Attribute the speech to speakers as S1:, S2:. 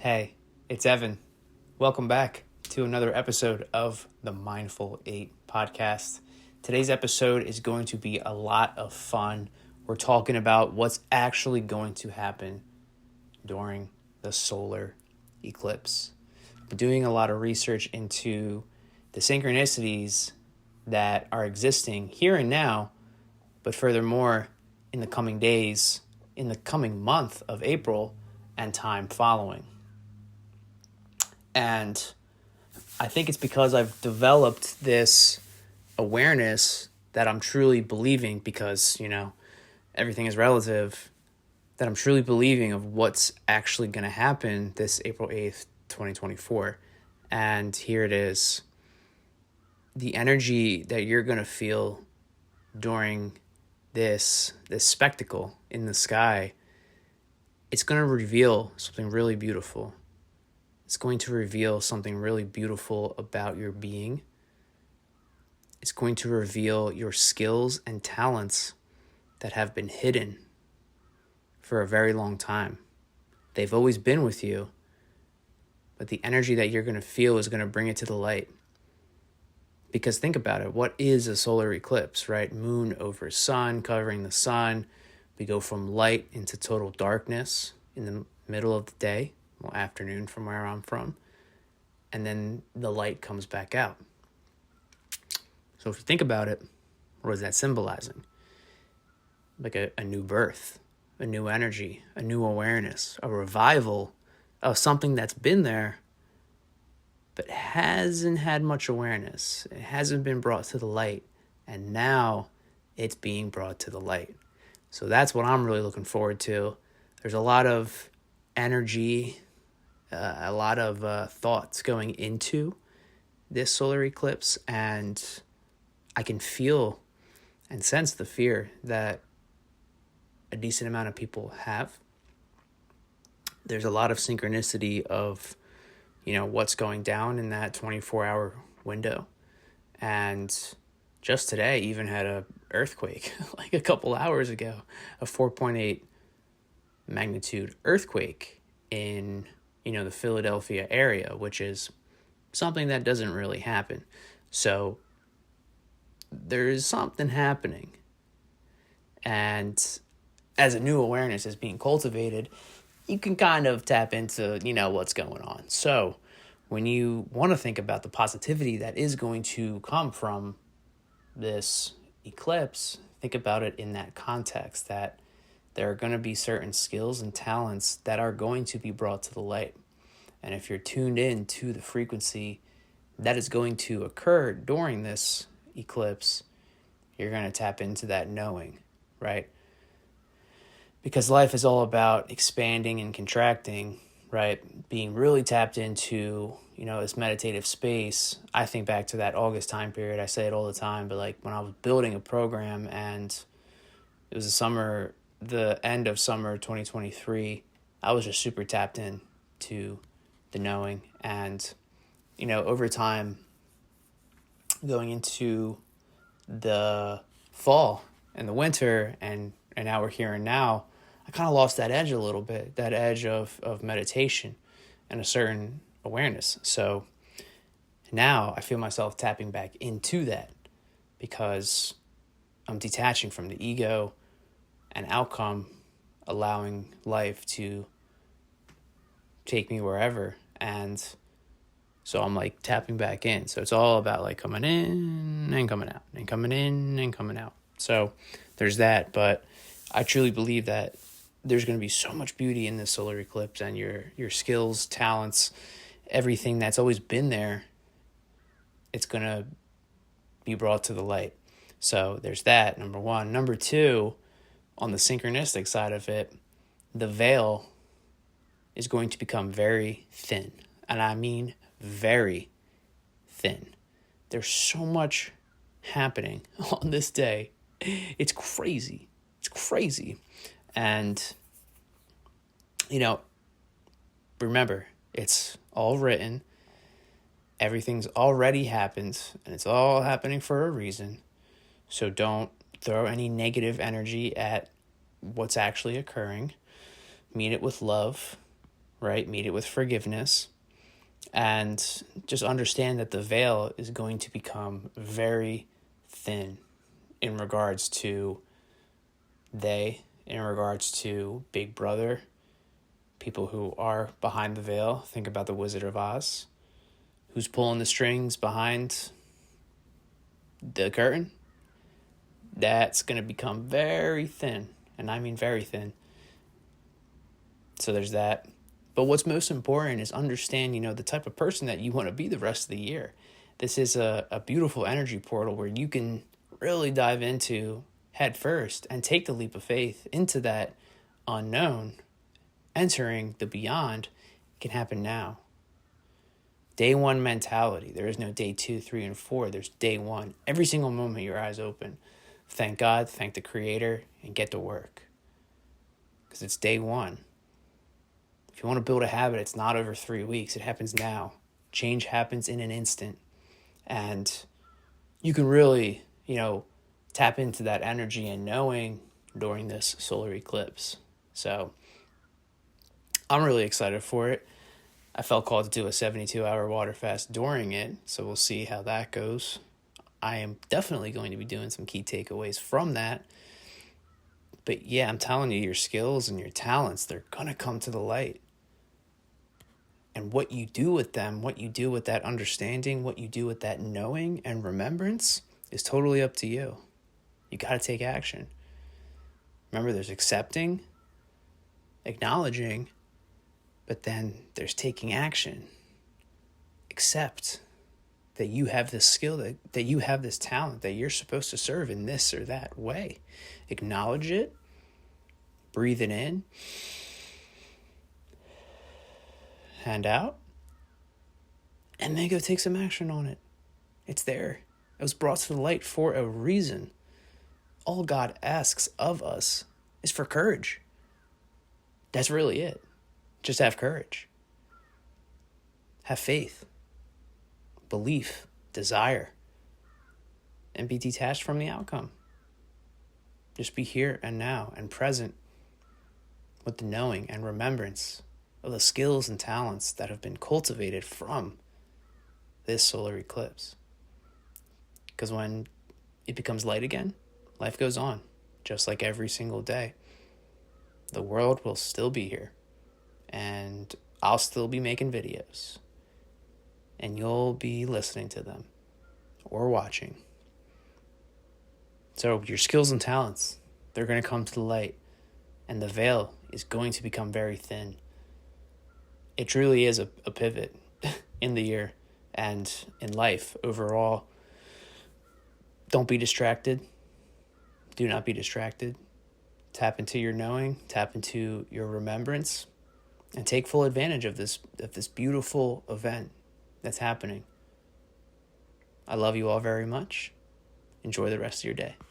S1: Hey, it's Evan. Welcome back to another episode of the Mindful 8 podcast. Today's episode is going to be a lot of fun. We're talking about what's actually going to happen during the solar eclipse. I've been doing a lot of research into the synchronicities that are existing here and now, but furthermore, in the coming days, in the coming month of April, and time following. And I think it's because I've developed this awareness that I'm truly believing, because, everything is relative, that I'm truly believing of what's actually going to happen this April 8th, 2024. And here it is. The energy that you're going to feel during this spectacle in the sky, it's going to reveal something really beautiful. It's going to reveal something really beautiful about your being. It's going to reveal your skills and talents that have been hidden for a very long time. They've always been with you, but the energy that you're going to feel is going to bring it to the light. Because think about it, what is a solar eclipse, right? Moon over sun, covering the sun. We go from light into total darkness in the middle of the day. Well, afternoon from where I'm from, and then the light comes back out. So if you think about it, what is that symbolizing? Like a new birth, a new energy, a new awareness, a revival of something that's been there, but hasn't had much awareness. It hasn't been brought to the light, and now it's being brought to the light. So that's what I'm really looking forward to. There's a lot of energy, a lot of thoughts going into this solar eclipse, and I can feel and sense the fear that a decent amount of people have. There's a lot of synchronicity of, what's going down in that 24-hour window. And just today even had a earthquake, like a couple hours ago, a 4.8 magnitude earthquake in the Philadelphia area, which is something that doesn't really happen. So there is something happening. And as a new awareness is being cultivated, you can kind of tap into, what's going on. So when you want to think about the positivity that is going to come from this eclipse, think about it in that context, that there are going to be certain skills and talents that are going to be brought to the light. And if you're tuned in to the frequency that is going to occur during this eclipse, you're going to tap into that knowing, right? Because life is all about expanding and contracting, right? Being really tapped into, this meditative space. I think back to that August time period. I say it all the time, but like when I was building a program, and it was the end of summer 2023, I was just super tapped in to the knowing. And, over time, going into the fall and the winter, and now we're here and now, I kind of lost that edge a little bit, that edge of meditation and a certain awareness. So now I feel myself tapping back into that, because I'm detaching from the ego and outcome, allowing life to take me wherever. And so I'm like tapping back in. So it's all about like coming in and coming out, and coming in and coming out. So there's that. But I truly believe that there's going to be so much beauty in this solar eclipse, and your skills, talents, everything that's always been there, it's going to be brought to the light. So there's that, number one. Number two, on the synchronistic side of it, the veil is going to become very thin. And I mean very thin. There's so much happening on this day. It's crazy. It's crazy. And, remember, it's all written. Everything's already happened, and it's all happening for a reason. So don't throw any negative energy at what's actually occurring. Meet it with love, right? Meet it with forgiveness. And just understand that the veil is going to become very thin in regards to in regards to Big Brother, people who are behind the veil. Think about the Wizard of Oz. Who's pulling the strings behind the curtain? That's going to become very thin, and I mean very thin. So there's that. But what's most important is understand, the type of person that you want to be the rest of the year. This is a beautiful energy portal where you can really dive into head first and take the leap of faith into that unknown. Entering the beyond can happen now. Day one mentality. There is no day 2, 3, and 4. There's day one. Every single moment your eyes open. Thank God, thank the Creator, and get to work. Because it's day one. If you want to build a habit, it's not over 3 weeks. It happens now. Change happens in an instant. And you can really, tap into that energy and knowing during this solar eclipse. So I'm really excited for it. I felt called to do a 72-hour water fast during it, so we'll see how that goes. I am definitely going to be doing some key takeaways from that. But yeah, I'm telling you, your skills and your talents, they're going to come to the light. And what you do with them, what you do with that understanding, what you do with that knowing and remembrance is totally up to you. You got to take action. Remember, there's accepting, acknowledging, but then there's taking action. Accept that you have this skill, that you have this talent, that you're supposed to serve in this or that way. Acknowledge it. Breathe it in. Hand out. And then go take some action on it. It's there. It was brought to the light for a reason. All God asks of us is for courage. That's really it. Just have courage. Have faith, belief, desire, and be detached from the outcome. Just be here and now and present with the knowing and remembrance of the skills and talents that have been cultivated from this solar eclipse. Because when it becomes light again, life goes on, just like every single day. The world will still be here, and I'll still be making videos, and you'll be listening to them or watching. So your skills and talents, they're going to come to the light, and the veil is going to become very thin. It truly is a pivot in the year and in life overall. Don't be distracted. Do not be distracted. Tap into your knowing, tap into your remembrance, and take full advantage of this beautiful event that's happening. I love you all very much. Enjoy the rest of your day.